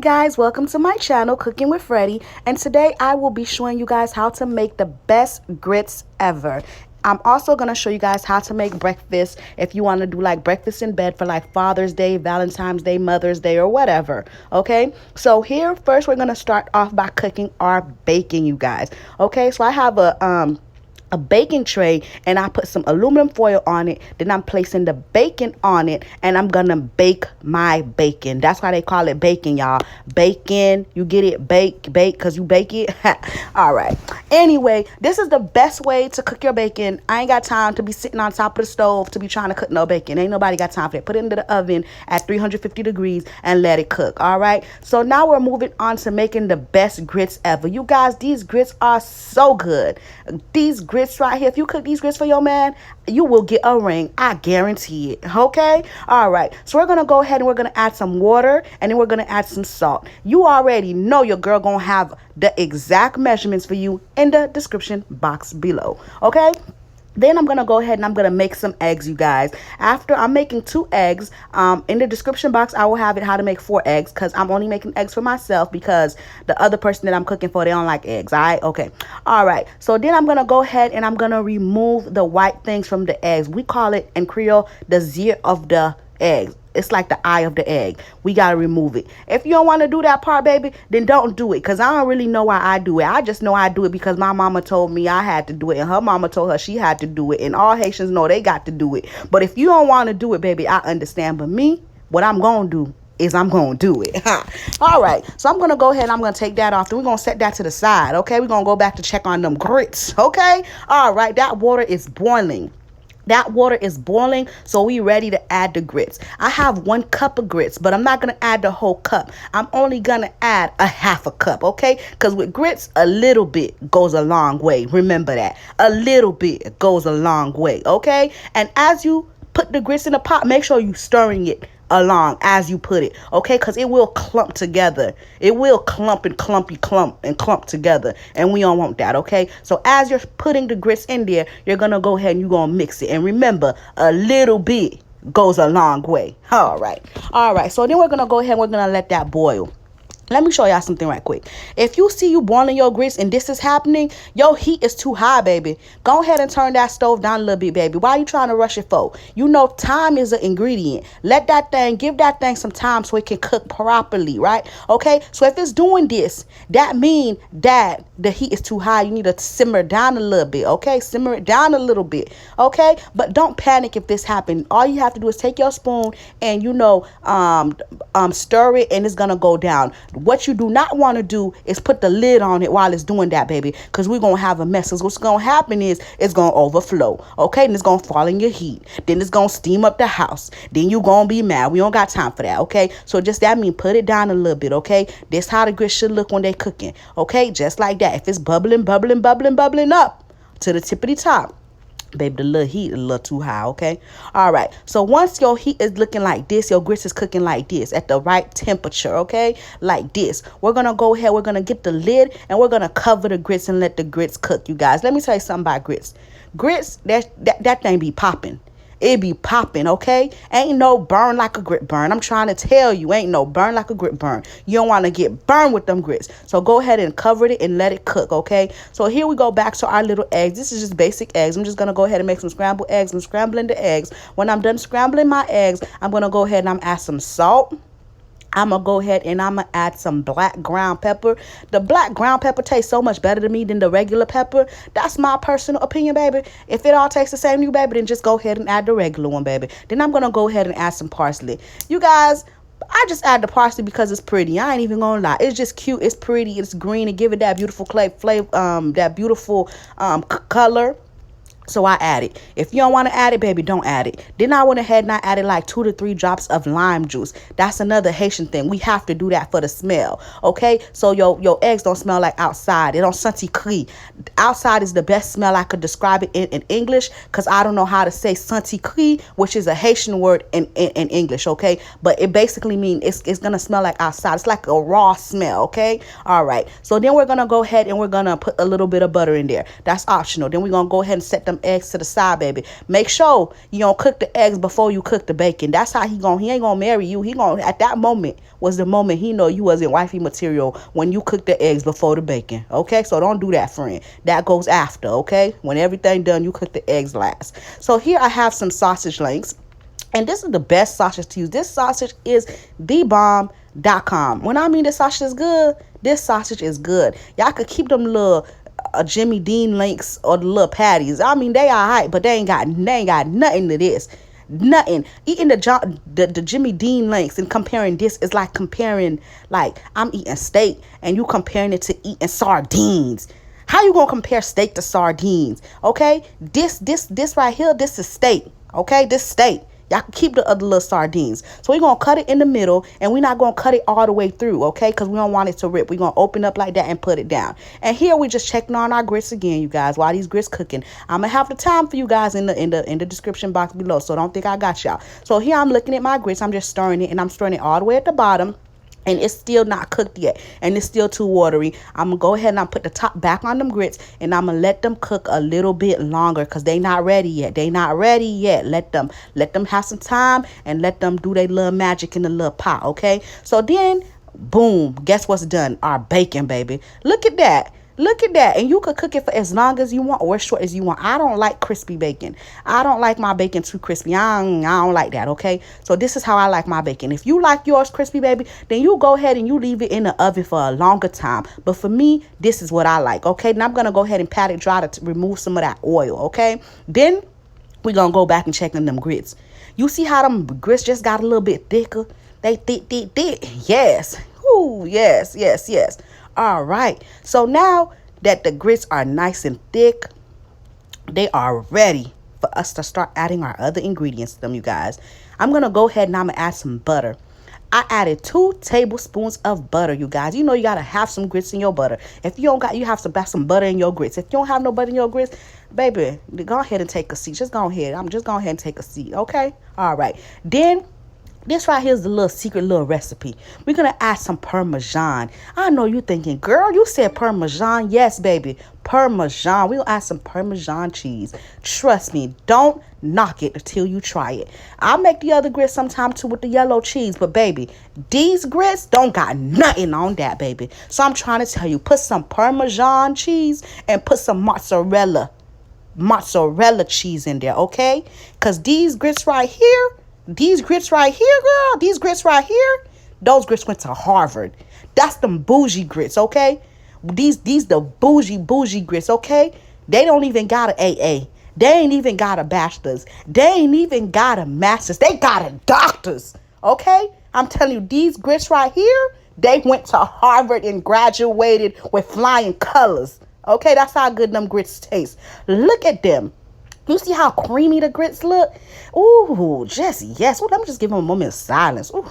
guys, welcome to my channel, Cooking with Freddie, and today I will be showing you guys how to make the best grits ever. I'm also going to show you guys how to make breakfast if you want to do like breakfast in bed for like Father's Day, Valentine's Day, Mother's Day, or whatever. Okay, so here first we're going to start off by cooking our bacon, you guys. Okay, so I have a baking tray and I put some aluminum foil on it. Then I'm placing the bacon on it and I'm gonna bake my bacon. That's why they call it bacon, y'all. Bacon, you get it? Bake because you bake it. All right, anyway, this is the best way to cook your bacon. I ain't got time to be sitting on top of the stove to be trying to cook no bacon. Ain't nobody got time for that. Put it into the oven at 350 degrees and let it cook. All right, so now we're moving on to making the best grits ever. You guys, these grits are so good. These grits right here, if you cook these grits for your man, you will get a ring. I guarantee it. Okay, all right, so we're gonna go ahead and we're gonna add some water and then we're gonna add some salt. You already know your girl gonna have the exact measurements for you in the description box below. Okay, then I'm going to go ahead and I'm going to make some eggs, you guys. After I'm making 2 eggs, in the description box, I will have it how to make 4 eggs because I'm only making eggs for myself because the other person that I'm cooking for, they don't like eggs. All right. Okay. All right. So then I'm going to go ahead and I'm going to remove the white things from the eggs. We call it in Creole, the zit of the eggs. It's like the eye of the egg. We got to remove it. If you don't want to do that part, baby, then don't do it. Because I don't really know why I do it. I just know I do it because my mama told me I had to do it. And her mama told her she had to do it. And all Haitians know they got to do it. But if you don't want to do it, baby, I understand. But me, what I'm going to do is I'm going to do it. All right. So I'm going to go ahead and I'm going to take that off. Then we're going to set that to the side. Okay. We're going to go back to check on them grits. Okay. All right. That water is boiling. That water is boiling, so we ready to add the grits. I have 1 cup of grits, but I'm not going to add the whole cup. I'm only going to add a half a cup, okay? Because with grits, a little bit goes a long way. Remember that. A little bit goes a long way, okay? And as you put the grits in the pot, make sure you stirring it along as you put it, okay? Because it will clump together. It will clump and clump together, and we don't want that, okay? So as you're putting the grits in there, you're gonna go ahead and you're gonna mix it. And remember, a little bit goes a long way. All right. So then we're gonna go ahead and we're gonna let that boil. Let me show y'all something right quick. If you see you boiling your grits and this is happening, your heat is too high, baby. Go ahead and turn that stove down a little bit, baby. Why are you trying to rush it for? You know time is an ingredient. Give that thing some time so it can cook properly, right? Okay, so if it's doing this, that means that the heat is too high. You need to simmer down a little bit, okay? Simmer it down a little bit, okay? But don't panic if this happens. All you have to do is take your spoon and, stir it and it's going to go down. What you do not want to do is put the lid on it while it's doing that, baby, because we're going to have a mess. So what's going to happen is it's going to overflow, okay? And it's going to fall in your heat. Then it's going to steam up the house. Then you're going to be mad. We don't got time for that, okay? So just that means put it down a little bit, okay? This how the grits should look when they cooking, okay? Just like that. If it's bubbling up to the tippity top, baby, the little heat is a little too high, okay? All right. So once your heat is looking like this, your grits is cooking like this at the right temperature, okay? Like this. We're going to go ahead. We're going to get the lid and we're going to cover the grits and let the grits cook, you guys. Let me tell you something about grits. Grits, that thing be popping. It be popping, okay? Ain't no burn like a grit burn. I'm trying to tell you, ain't no burn like a grit burn. You don't want to get burned with them grits. So go ahead and cover it and let it cook, okay? So here we go back to our little eggs. This is just basic eggs. I'm just going to go ahead and make some scrambled eggs. I'm scrambling the eggs. When I'm done scrambling my eggs, I'm going to go ahead and I'm add some salt. I'm going to go ahead and I'm going to add some black ground pepper. The black ground pepper tastes so much better to me than the regular pepper. That's my personal opinion, baby. If it all tastes the same to you, baby, then just go ahead and add the regular one, baby. Then I'm going to go ahead and add some parsley. You guys, I just add the parsley because it's pretty. I ain't even going to lie. It's just cute. It's pretty. It's green. And give it that beautiful color. So I add it. If you don't want to add it, baby, don't add it. Then I went ahead and I added like 2 to 3 drops of lime juice. That's another Haitian thing. We have to do that for the smell. Okay? So your eggs don't smell like outside. They don't sentir cri. Outside is the best smell I could describe it in English because I don't know how to say sentir cri, which is a Haitian word in English. Okay? But it basically means it's going to smell like outside. It's like a raw smell. Okay? All right. So then we're going to go ahead and we're going to put a little bit of butter in there. That's optional. Then we're going to go ahead and set them them eggs to the side, baby. Make sure you don't cook the eggs before you cook the bacon. That's how he ain't gonna marry you. At that moment was the moment he know you wasn't wifey material, when you cook the eggs before the bacon. Okay, so don't do that, friend. That goes after. Okay, when everything done, you cook the eggs last. So here I have some sausage links. And this is the best sausage to use. This sausage is thebomb.com. When I mean this sausage is good, this sausage is good. Y'all could keep them little Jimmy Dean links or the little patties. I mean, they all right, but they ain't got nothing to this. Nothing. Eating the Jimmy Dean links and comparing this is like comparing, like, I'm eating steak and you comparing it to eating sardines. How you gonna compare steak to sardines? Okay, this right here, this is steak. Okay, this steak. Y'all can keep the other little sardines. So we're going to cut it in the middle, and we're not going to cut it all the way through, okay? Because we don't want it to rip. We're going to open up like that and put it down. And here we just checking on our grits again, you guys, while these grits cooking. I'm going to have the time for you guys in the description box below, so don't think I got y'all. So here I'm looking at my grits. I'm just stirring it, and I'm stirring it all the way at the bottom. And it's still not cooked yet. And it's still too watery. I'm going to go ahead and put the top back on them grits. And I'm going to let them cook a little bit longer. Because they not ready yet. They not ready yet. Let them have some time. And let them do their little magic in the little pot. Okay. So then, boom. Guess what's done? Our bacon, baby. Look at that. Look at that. And you could cook it for as long as you want or as short as you want. I don't like crispy bacon. I don't like my bacon too crispy. I don't like that, okay? So this is how I like my bacon. If you like yours crispy, baby, then you go ahead and you leave it in the oven for a longer time. But for me, this is what I like, okay? And I'm going to go ahead and pat it dry to remove some of that oil, okay? Then we're going to go back and check on them grits. You see how them grits just got a little bit thicker? They thick. Yes. Ooh, yes. All right. So now that the grits are nice and thick, they are ready for us to start adding our other ingredients to them, you guys. I'm going to go ahead and I'm going to add some butter. I added 2 tablespoons of butter, you guys. You know you got to have some grits in your butter. If you don't got, you have to have some butter in your grits. If you don't have no butter in your grits, baby, go ahead and take a seat. Just go ahead. I'm just going ahead and take a seat, okay? All right. Then this right here is the little secret little recipe. We're going to add some parmesan. I know you're thinking, girl, you said parmesan. Yes, baby, parmesan. We'll add some parmesan cheese. Trust me, don't knock it until you try it. I'll make the other grits sometime too with the yellow cheese. But, baby, these grits don't got nothing on that, baby. So I'm trying to tell you, put some parmesan cheese and put some mozzarella cheese in there, okay? Because these grits right here, girl, these grits right here, those grits went to Harvard. That's them bougie grits, okay? These the bougie grits, okay? They don't even got an AA. They ain't even got a bachelor's. They ain't even got a master's. They got a doctor's, okay? I'm telling you, these grits right here, they went to Harvard and graduated with flying colors, okay? That's how good them grits taste. Look at them. You see how creamy the grits look? Ooh, just yes. Ooh, let me just give them a moment of silence. Ooh.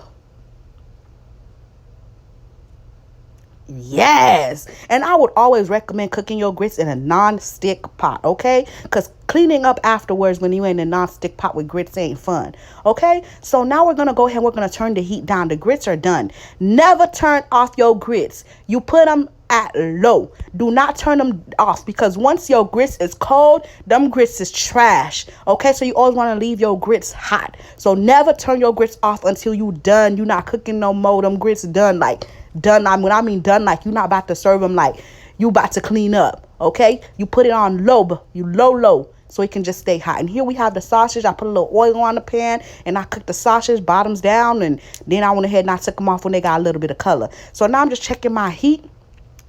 Yes. And I would always recommend cooking your grits in a non-stick pot, okay? Because cleaning up afterwards when you're in a non-stick pot with grits ain't fun, okay? So now we're going to go ahead and we're going to turn the heat down. The grits are done. Never turn off your grits. You put them at low. Do not turn them off, because once your grits is cold, them grits is trash, okay? So you always want to leave your grits hot. So never turn your grits off until you done. You not cooking no more. Them grits done, like done. When I mean done, like you not about to serve them, like you about to clean up, okay? You put it on low, but you low so it can just stay hot. And here we have the sausage. I put a little oil on the pan and I cooked the sausage bottoms down, and then I went ahead and I took them off when they got a little bit of color. So now I'm just checking my heat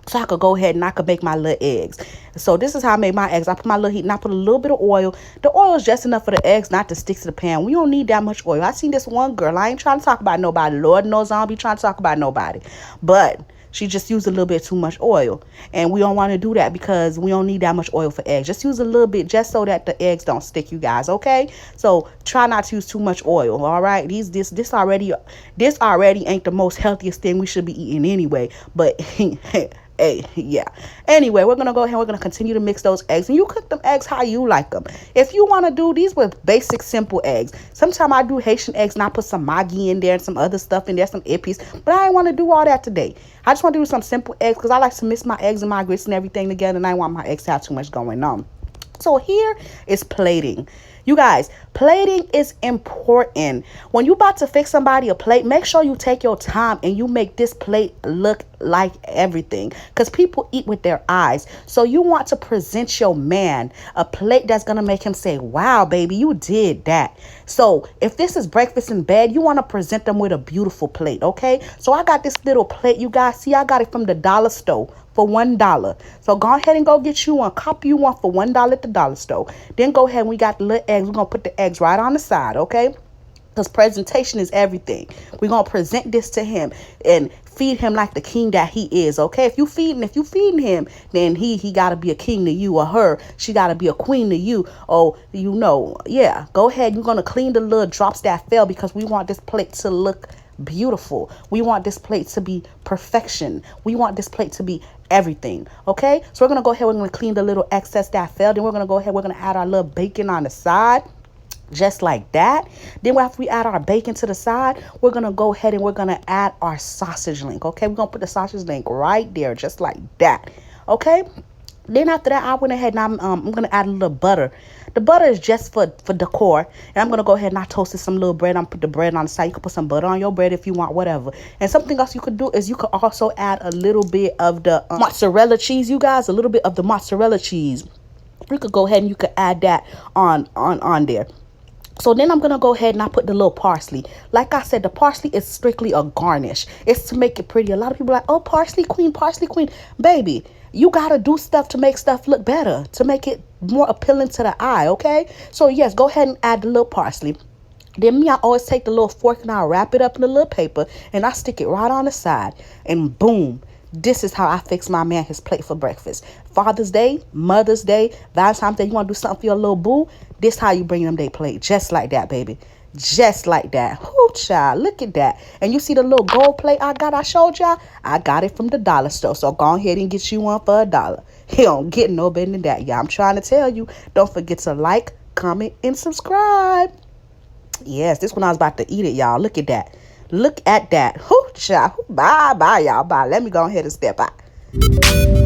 so I could go ahead and I could make my little eggs. So this is how I made my eggs. I put my little heat and I put a little bit of oil. The oil is just enough for the eggs not to stick to the pan. We don't need that much oil. I seen this one girl. I ain't trying to talk about nobody. Lord knows I don't be trying to talk about nobody. But she just used a little bit too much oil. And we don't want to do that because we don't need that much oil for eggs. Just use a little bit just so that the eggs don't stick, you guys, okay? So try not to use too much oil, all right? This already ain't the most healthiest thing we should be eating anyway. But hey, yeah. Anyway, we're going to go ahead and we're going to continue to mix those eggs. And you cook them eggs how you like them. If you want to do these with basic, simple eggs. Sometimes I do Haitian eggs and I put some Maggi in there and some other stuff in there, some ippies. But I ain't want to do all that today. I just want to do some simple eggs because I like to mix my eggs and my grits and everything together. And I don't want my eggs to have too much going on. So here is plating. You guys, plating is important. When you about to fix somebody a plate, make sure you take your time and you make this plate look like everything, because people eat with their eyes. So you want to present your man a plate that's going to make him say, wow, baby, you did that. So if this is breakfast in bed, you want to present them with a beautiful plate, okay? So I got this little plate, you guys. See, I got it from the dollar store for $1. So go ahead and go get you one. Copy you one for $1 at the dollar store. Then go ahead and we got the little eggs. We're going to put the eggs right on the side, okay? Because presentation is everything. We're going to present this to him and feed him like the king that he is, okay? If you feeding him, then he got to be a king to you, or her. She got to be a queen to you. Oh, yeah. Go ahead. You're going to clean the little drops that fell, because we want this plate to look beautiful. We want this plate to be perfection. We want this plate to be everything, okay? So we're going to go ahead. We're going to clean the little excess that fell. Then we're going to go ahead. We're going to add our little bacon on the side. Just like that. Then after we add our bacon to the side, we're going to go ahead and we're going to add our sausage link. Okay, we're going to put the sausage link right there, just like that. Okay. Then after that, I went ahead and I'm going to add a little butter. The butter is just for decor. And I'm going to go ahead and I toasted some little bread. I'm put the bread on the side. You can put some butter on your bread if you want, whatever. And something else you could do is you could also add a little bit of the mozzarella cheese, you guys. A little bit of the mozzarella cheese. You could go ahead and you could add that on there. So then I'm going to go ahead and I put the little parsley. Like I said, the parsley is strictly a garnish. It's to make it pretty. A lot of people are like, oh, parsley queen. Baby, you got to do stuff to make stuff look better, to make it more appealing to the eye, okay? So, yes, go ahead and add the little parsley. Then me, I always take the little fork and I wrap it up in a little paper and I stick it right on the side. And boom. This is how I fix my man his plate for breakfast. Father's Day, Mother's Day, Valentine's Day, you want to do something for your little boo? This how you bring them their plate. Just like that, baby. Just like that. Whoo, child. Look at that. And you see the little gold plate I showed y'all? I got it from the dollar store. So go ahead and get you one for $1. He don't get no better than that, y'all. I'm trying to tell you. Don't forget to like, comment, and subscribe. Yes, this one I was about to eat it, y'all. Look at that. Look at that. Bye, y'all. Bye. Let me go ahead and step out.